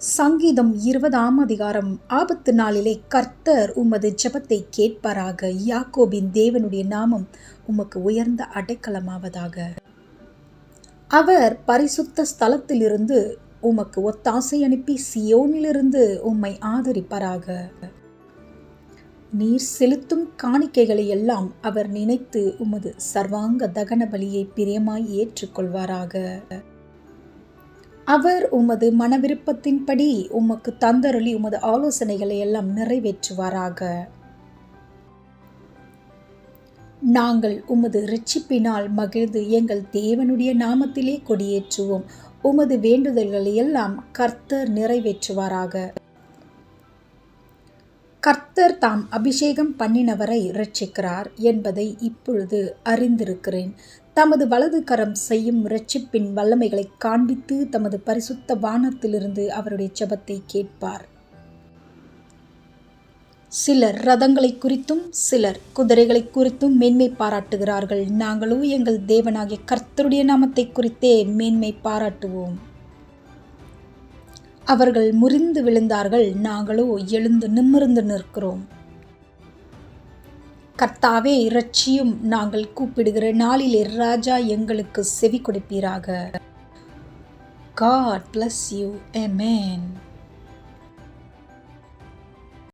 சங்கீதம் 20ஆம் அதிகாரம். ஆபத்து நாளிலே கர்த்தர் உமது ஜெபத்தை கேட்பாராக. யாக்கோபின் தேவனுடைய நாமம் உமக்கு உயர்ந்த அடைக்கலமாவதாக. அவர் பரிசுத்த ஸ்தலத்திலிருந்து உமக்கு ஒத்தாசை அனுப்பி சியோனிலிருந்து உம்மை ஆதரிப்பாராக. நீர் செலுத்தும் காணிக்கைகளை எல்லாம் அவர் நினைத்து உமது சர்வாங்க தகன பலியை பிரியமாய் ஏற்றுக்கொள்வாராக. அவர் உமது மனவிருப்பத்தின்படி உமக்கு தந்தருளி உமது ஆலோசனைகளை எல்லாம் நிறைவேற்றுவாராக. நாங்கள் உமது இரட்சிப்பினால் மகிழ்ந்து எங்கள் தேவனுடைய நாமத்திலே கொடியேற்றுவோம். உமது வேண்டுதல்களை எல்லாம் கர்த்தர் நிறைவேற்றுவாராக. கர்த்தர் தாம் அபிஷேகம் பண்ணினவரை இரட்சிக்கிறார் என்பதை இப்பொழுது அறிந்திருக்கிறேன். தமது வலது கரம் செய்யும் இரட்சிப்பின் வல்லமைகளை காண்பித்து தமது பரிசுத்த வானத்திலிருந்து அவருடைய ஜெபத்தை கேட்பார். சிலர் ரதங்களை குறித்தும் சிலர் குதிரைகளை குறித்தும் மேன்மை பாராட்டுகிறார்கள். நாங்களோ எங்கள் தேவனாகிய கர்த்தருடைய நாமத்தை குறித்தே மேன்மை பாராட்டுவோம். அவர்கள் முறிந்து விழுந்தார்கள், நாங்களோ எழுந்து நிமிர்ந்து நிற்கிறோம். கர்த்தாவே இரட்சியும், நாங்கள் கூப்பிடுகிற நாளிலே ராஜா எங்களுக்கு செவி கொடுப்பீராக. God bless you. Amen.